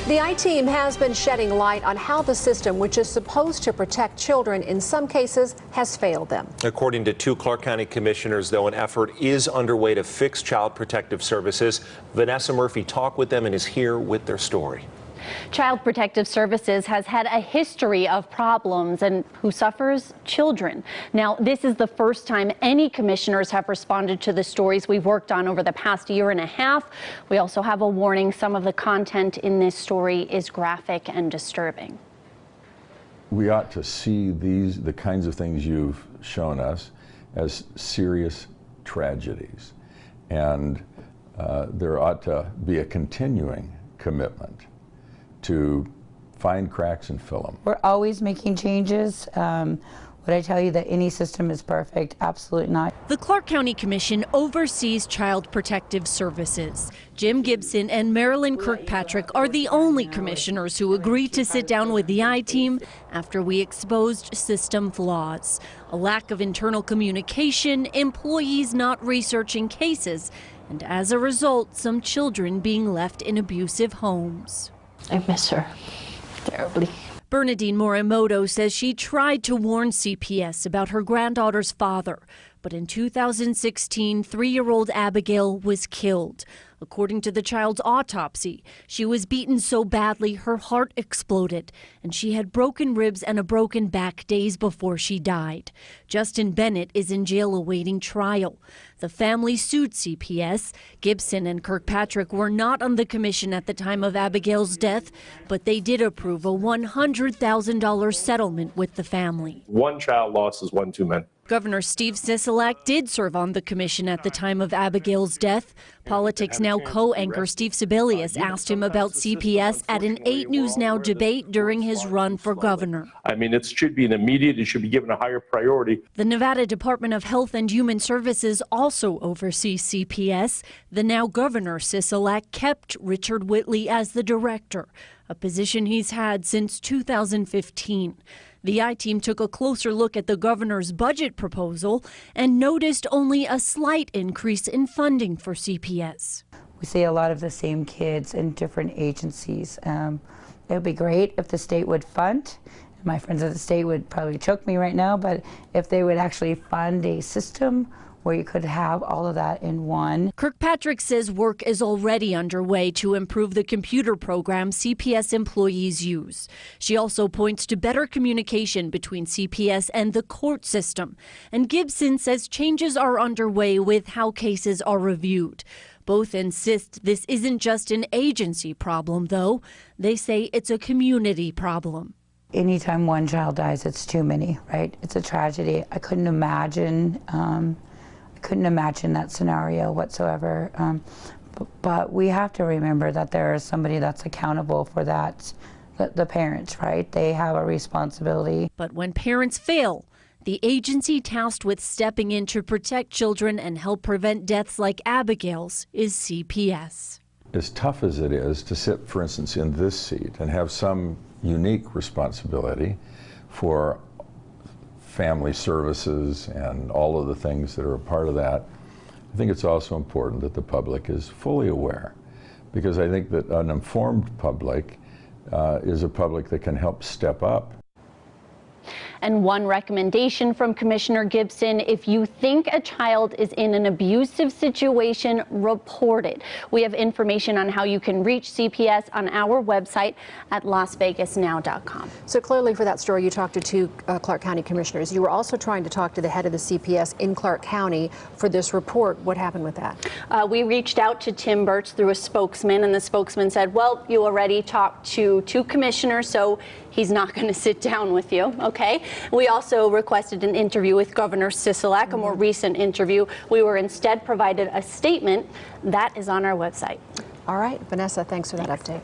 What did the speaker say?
The I-Team has been shedding light on how the system, which is supposed to protect children, in some cases has failed them. According to two Clark County commissioners, though, an effort is underway to fix Child Protective Services. Vanessa Murphy talked with them and is here with their story. Child Protective Services has had a history of problems, and who suffers? Children. Now, this is the first time any commissioners have responded to the stories we've worked on over the past year and a half. We also have a warning. Some of the content in this story is graphic and disturbing. We ought to see the kinds of things you've shown us as serious tragedies, and there ought to be a continuing commitment to find cracks and fill them. We're always making changes. Would I tell you that any system is perfect? Absolutely not. The Clark County Commission oversees Child Protective Services. Jim Gibson and Marilyn Kirkpatrick are the only commissioners who agreed to sit down with the I-Team after we exposed system flaws. A lack of internal communication, employees not researching cases, and as a result, some children being left in abusive homes. I miss her terribly. Bernadine Morimoto says she tried to warn CPS about her granddaughter's father, but in 2016, 3-year-old Abigail was killed. According to the child's autopsy, she was beaten so badly her heart exploded, and she had broken ribs and a broken back days before she died. Justin Bennett is in jail awaiting trial. The family sued CPS. Gibson and Kirkpatrick were not on the commission at the time of Abigail's death, but they did approve a $100,000 settlement with the family. One child loss is one too many. Governor Steve Sisolak did serve on the commission at the time of Abigail's death. Politics Now co-anchor Steve Sebelius asked him about CPS at an 8 News Now debate during his run for governor. I mean, it should be an immediate, it should be given a higher priority. The Nevada Department of Health and Human Services also oversees CPS. The now governor Sisolak kept Richard Whitley as the director, a position he's had since 2015. The I-Team took a closer look at the governor's budget proposal and noticed only a slight increase in funding for CPS. We see a lot of the same kids in different agencies. It would be great if the state would fund. My friends at the state would probably choke me right now, but if they would actually fund a system where you could have all of that in one. Kirkpatrick says work is already underway to improve the computer program CPS employees use. She also points to better communication between CPS and the court system. And Gibson says changes are underway with how cases are reviewed. Both insist this isn't just an agency problem, though. They say it's a community problem. Anytime one child dies, it's too many, right? It's a tragedy. I couldn't imagine that scenario whatsoever. But we have to remember that there is somebody that's accountable for that, the parents, right? They have a responsibility. But when parents fail, the agency tasked with stepping in to protect children and help prevent deaths like Abigail's is CPS. As tough as it is to sit, for instance, in this seat and have some unique responsibility for family services and all of the things that are a part of that, I think it's also important that the public is fully aware, because I think that an informed public is a public that can help step up. And one recommendation from Commissioner Gibson: if you think a child is in an abusive situation, report it. We have information on how you can reach CPS on our website at lasvegasnow.com. So clearly for that story, you talked to two Clark County commissioners. You were also trying to talk to the head of the CPS in Clark County for this report. What happened with that? We reached out to Tim Birch through a spokesman, and the spokesman said, well, you already talked to two commissioners, so he's not going to sit down with you. Okay. We also requested an interview with Governor Sisolak, a more recent interview. We were instead provided a statement that is on our website. All right, Vanessa, thanks for that update.